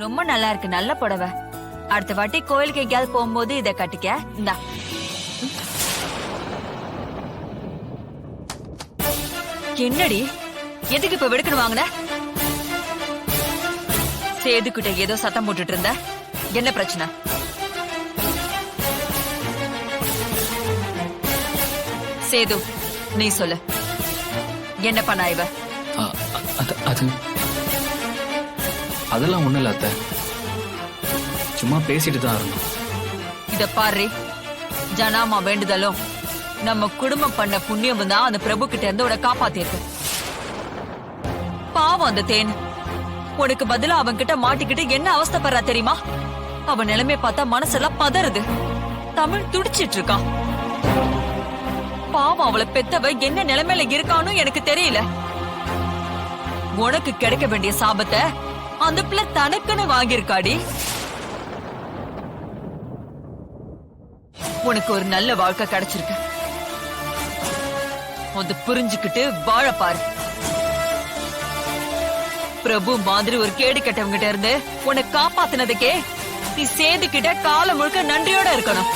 ரொம்ப நல்லா இருக்கு, நல்ல புடவை. அடுத்த வாட்டி கோயிலுக்கு எங்கேயாவது போகும்போது இத கட்டிக்க. இந்தா. என்னடி, எதுக்கு இப்ப வெடுக்கணும் வாங்கின? சேதுக்கிட்ட ஏதோ சத்தம் போட்டுட்டு இருந்த, என்ன பிரச்சனை? சேது, நீ சொல்லு, என்ன பண்ணா இவ? அதெல்லாம் ஒண்ணு இல்ல அத்தை, சும்மா பேசிட்டு தான் இருந்தோம். இத பாரு, ஜனாமா வேண்டுதலும் நம்ம குடும்பம் பண்ண புண்ணியம் தான் அந்த பிரபு கிட்ட இருந்து உன காப்பாத்திருக்கு. பாவம் அந்த தேன், உனக்கு பதிலா அவன் கிட்ட மாட்டிக்கிட்டு என்ன அவஸ்தைப்படுறா தெரியுமா? அவன் நிலைமை பார்த்தா மனசெல்லாம் பதறுது. தமிழ் துடிச்சிட்டு இருக்கான். பாவம், அவளை பெத்தவ என்ன நிலைமையில இருக்கான்னு எனக்கு தெரியல. உனக்கு கிடைக்க வேண்டிய சாபத்தை அந்த பிள்ளை தனக்குன்னு வாங்கியிருக்காடி. உனக்கு ஒரு நல்ல வாழ்க்கை கிடைச்சிருக்கு, அது புரிஞ்சுக்கிட்டு வாழ பாரு. பிரபு மாதிரி ஒரு கேடு கட்டவங்கிட்ட இருந்து உன்னை காப்பாத்தினதுக்கே நீ சேதுக்கிட்ட காலம் முழுக்க நன்றியோட இருக்கணும்.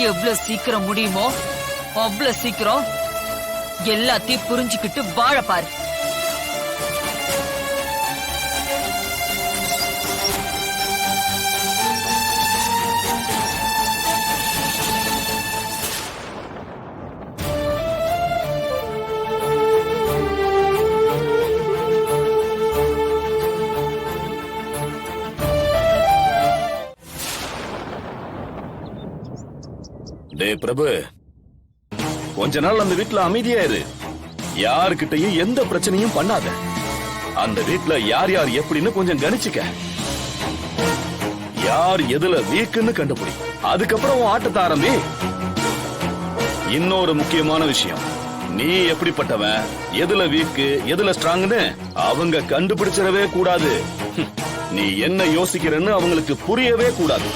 எவ்வளவு சீக்கிரம் முடியுமோ அவ்வளவு சீக்கிரம் எல்லாத்தையும் புரிஞ்சுக்கிட்டு வாழ பாரு. டே பிரபு, கொஞ்ச நாள் அந்த வீட்டுல அமைதியா இரு. யாருக்கிட்டையும் எந்த பிரச்சனையும் பண்ணாத. அந்த வீட்டுல யார் யார் எப்படின்னு கொஞ்சம் கணிச்சுக்க. யார் எதுல வீக்குன்னு கண்டுபிடி. அதுக்கப்புறம் ஆட்டத்தை ஆரம்பி. இன்னொரு முக்கியமான விஷயம், நீ எப்படிப்பட்டவன், எதுல வீக்கு எதுல ஸ்ட்ராங்னு அவங்க கண்டுபிடிச்சிடவே கூடாது. நீ என்ன யோசிக்கிறன்னு அவங்களுக்கு புரியவே கூடாது.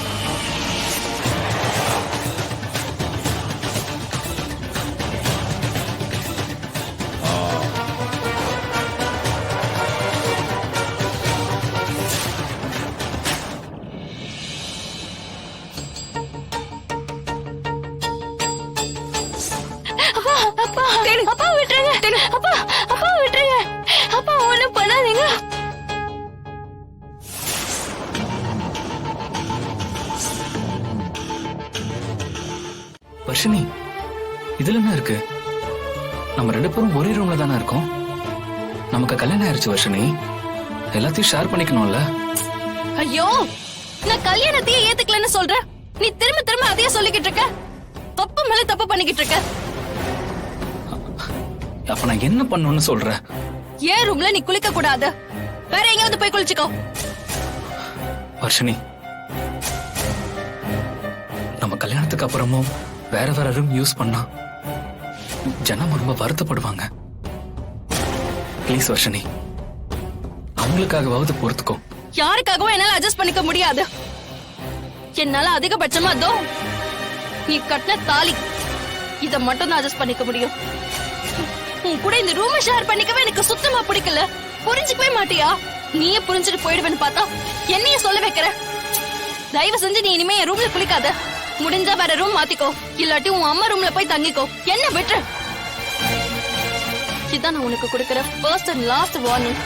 வர்ஷினி, இதுல என்ன இருக்கு? நம்ம ரெண்டு பேரும் ஒரே ரூம்ல தானே இருக்கோம். நமக்கு கல்யாணம் ஆயிருச்சு வர்ஷினி, எல்லாத்தையும் ஷேர் பண்ணிக்கணும்ல. ஐயோ, நான் கல்யாணத்தையே ஏத்துக்கலன்னு சொல்றேன், நீ திரும்ப திரும்ப அதையே சொல்லிக்கிட்டு இருக்க. தப்பு மேல தப்பு பண்ணிக்கிட்டு இருக்க. அப்ப நான் என்ன பண்ணணும்னு சொல்றேன்? ஏன் ரூம்ல நீ குளிக்க கூடாது, வேற எங்கயாவது போய் குளிச்சுக்கோ. வர்ஷினி, நம்ம கல்யாணத்துக்கு அப்புறமும் வேற வேற ரூம் யூஸ் பண்ணா ஜனம் ரொம்ப வருத்தப்படுவாங்க. ப்ளீஸ் வர்ஷினி, அவங்களுக்காகவாவது பொறுத்துக்கோ. யாருக்காகவும் என்னால அட்ஜஸ்ட் பண்ணிக்க முடியாது. என்னால அதிகபட்சமா அதோ நீ கட்டின தாலி, இத மட்டும் தான் அட்ஜஸ்ட் பண்ணிக்க முடியும். உன் கூட இந்த ரூமை ஷேர் பண்ணிக்கவே எனக்கு சுத்தமா பிடிக்கல. புரிஞ்சுக்கவே மாட்டியா? நீயே புரிஞ்சுட்டு போயிடுவேன்னு பார்த்தா என்னைய சொல்ல வைக்கிற. தயவு செஞ்சு நீ இனிமே என் ரூம்ல குளிக்காத. முடிஞ்சா வேற ரூம் மாத்திக்கோ, இல்லாட்டி உன் அம்மா ரூம்ல போய் தங்கிக்கோ. என்ன விட்டு. இதான் நான் உனக்கு கொடுக்கிற first and last warning.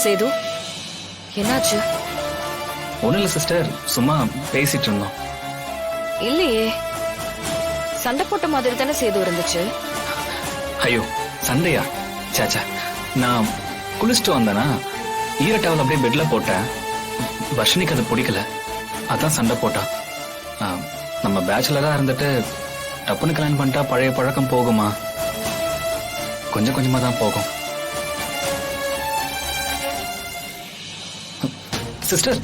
Sethu, என்னாச்சு? ஒண்ணு இல்ல சிஸ்டர், சும்மா பேசிட்டு இருந்தோம். இல்லையே, சண்டை போட்ட மாதிரி தானே சேது இருந்துச்சு. ஐயோ, சண்டையா? சாச்சா, நான் குளிச்சுட்டு வந்தேனா ஈர டவல் அப்படியே பெட்ல போட்டேன். வர்ஷினிக்கு அது பிடிக்கல, அதான் சண்டை போட்டா. நம்ம பேச்சுலரா இருந்துட்டு டப்புன்னு கல்யாணம் பண்ணிட்டா பழைய பழக்கம் போகுமா? கொஞ்சம் கொஞ்சமா தான் போகும். சிஸ்டர்,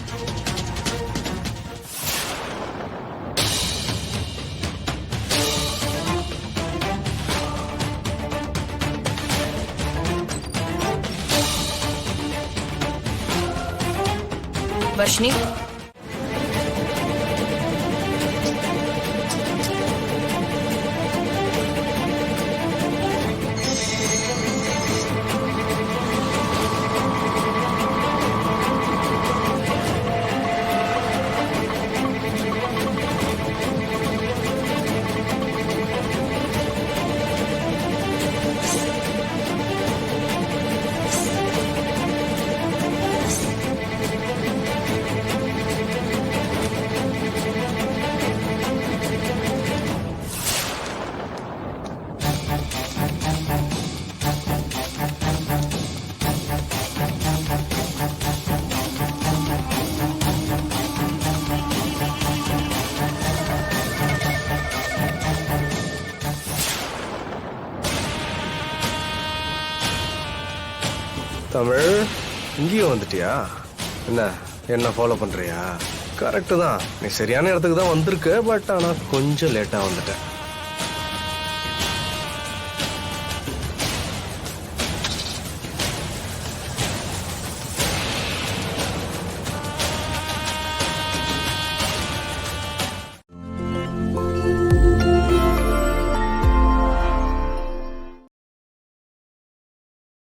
வர்ஷினி, தமிழ், இங்கேயும் வந்துட்டியா? என்ன ஃபாலோ பண்றியா? கரெக்டு தான், நீ சரியான இடத்துக்கு தான் வந்திருக்க. பட் ஆனால் கொஞ்சம் லேட்டாக வந்துட்டேன்.